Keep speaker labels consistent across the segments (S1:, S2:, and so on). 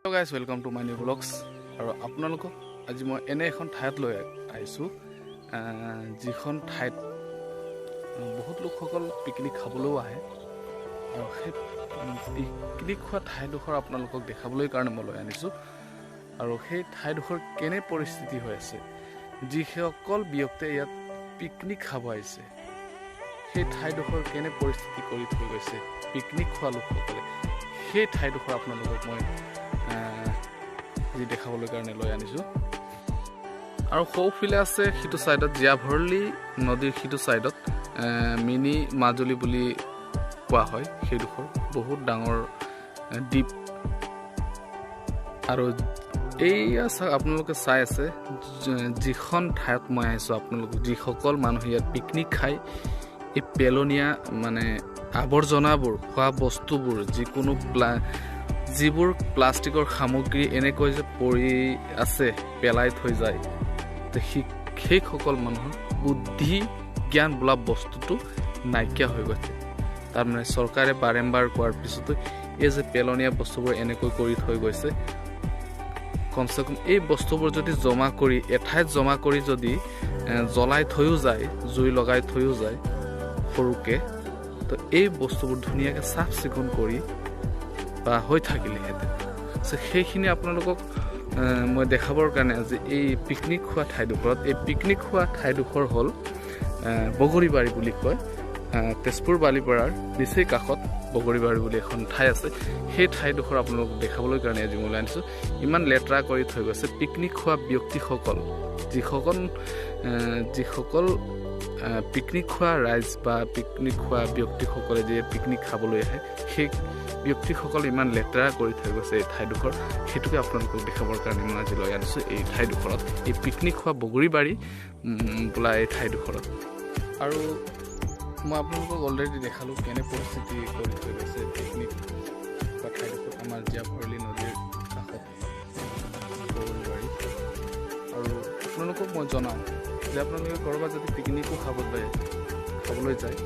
S1: Hello guys, welcome to my new vlogs. আৰু আপোনালোকক আজি মই এনে এখন ঠাইত লৈ আহিছো যিখন ঠাইত বহুত লোকসকল পিকনিক খাবলৈ আহে আৰু সেই পিকনিক খোৱা ঠাইডোখৰ আপোনালোকক দেখাবলৈ কাৰণে মই লৈ আনিছো আৰু সেই ঠাইডোখৰ কেনে পৰিস্থিতি হৈ আছে যিসকল ব্যক্তিয়ে ইয়াত পিকনিক খাব আহিছে সেই ঠাইডোখৰ কেনে পৰিস্থিতি কৰি থৈ গৈছে পিকনিক খোৱা লোকসকলে সেই ঠাইডোখৰ আপোনালোকক মই যি দেখাবলৈ কাৰণে লৈ আনিছো আৰু সৌফালে আছে সিটো সাইডত জিয়াভৰলি নদীৰ সিটো সাইডত মিনি মাজুলী বুলি কোৱা হয় সেইডোখৰ বহুত ডাঙৰ দ্বীপ আৰু এইয়া আপোনালোকে চাই আছে যিখন ঠাইত মই আহিছো আপোনালোক যিসকল মানুহ ইয়াত পিকনিক খায় এই পেলনীয়া মানে আৱৰ্জনাবোৰ খোৱা বস্তুবোৰ যিকোনো যিবোৰ প্লাষ্টিকৰ সামগ্ৰী এনেকৈ যে পৰি আছে পেলাই থৈ যায় সেইসকল মানুহৰ বুদ্ধি জ্ঞান বোলা বস্তুটো নাইকিয়া হৈ গৈছে তাৰমানে চৰকাৰে বাৰম্বাৰ কোৱাৰ পিছতো এই যে পেলনীয়া বস্তুবোৰ এনেকৈ কৰি থৈ গৈছে কমসে কম এই বস্তুবোৰ যদি জমা কৰি এঠাইত জমা কৰি যদি জ্বলাই থৈও যায় জুই লগাই থৈও যায় সৰুকে তো এই বস্তুবোৰ ধুনীয়াকৈ চাফ চিকুণ কৰি বা হৈ থাকিলেহেঁতেন সেইখিনি আপোনালোকক মই দেখাবৰ কাৰণে আজি এই পিকনিক খোৱা ঠাইডোখৰত এই পিকনিক খোৱা ঠাইডোখৰ হ'ল বগৰীবাৰী বুলি কয় তেজপুৰ বালিপাৰাৰ নিচেই কাষত বগৰীবাৰী বুলি এখন ঠাই আছে সেই ঠাইডোখৰ আপোনালোকক দেখাবলৈ কাৰণে আজি মই আনিছোঁ ইমান লেতেৰা কৰি থৈ গৈছে পিকনিক খোৱা ব্যক্তিসকল যিসকল পিকনিক খোৱা ৰাইজ বা পিকনিক খোৱা ব্যক্তিসকলে যে পিকনিক খাবলৈ আহে সেই ব্যক্তিসকল ইমান লেতেৰা কৰি থৈ গৈছে এই ঠাইডোখৰ সেইটোকে আপোনালোকক দেখাবৰ কাৰণে মই আজি লৈ আনিছোঁ এই ঠাইডোখৰত এই পিকনিক খোৱা বগৰীবাৰী বোলা এই ঠাইডোখৰত আৰু মই আপোনালোকক অলৰেডি দেখালোঁ কেনে পৰিস্থিতি কৰি থৈ গৈছে পিকনিক খোৱা ঠাইডোখৰত আমাৰ জীয়াভৰলী নদীৰ কাষত বগৰীবাৰী আৰু আপোনালোকক মই জনাওঁ যে আপোনালোকে ক'ৰবাত যদি পিকনিকো খাবলৈ যায়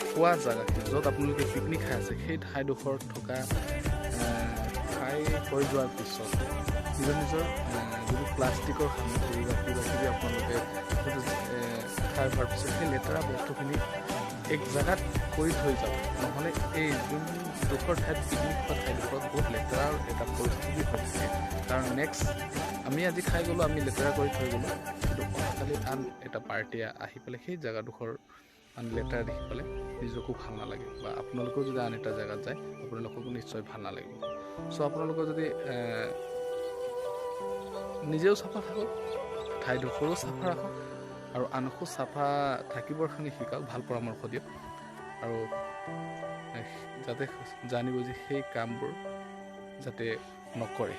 S1: খোৱা জেগাখিনি য'ত আপোনালোকে পিকনিক খাই আছে সেই ঠাইডোখৰত থকা খাই হৈ যোৱাৰ পিছত নিজৰ যিটো প্লাষ্টিকৰ সামগ্ৰী বা কিবাকিবি আপোনালোকে খাই হোৱাৰ পিছত সেই লেতেৰা বস্তুখিনি এক জেগাত কৰি থৈ যাব নহ'লে এই যোনডোখৰ ঠাইত পিকনিক খোৱা ঠাইডোখৰত বহুত লেতেৰাৰ এটা পৰিস্থিতি হৈ থাকে কাৰণ নেক্সট আমি আজি খাই গ'লোঁ আমি লেতেৰা কৰি থৈ গ'লোঁ কিন্তু অহাকালি আন এটা পাৰ্টি আহি পেলাই সেই জেগাডোখৰ লেতেৰা দেখি পেলাই নিজকো ভাল নালাগে বা আপোনালোকেও যদি আন এটা জেগাত যায় আপোনালোককো নিশ্চয় ভাল নালাগিব চ' আপোনালোকে যদি নিজেও চাফা থাকক ঠাইডোখৰো চাফা ৰাখক আৰু আনকো চাফা থাকিবৰ কাৰণে শিকাওক ভাল পৰামৰ্শ দিয়ক আৰু যাতে জানিব যে সেই কামবোৰ যাতে নকৰে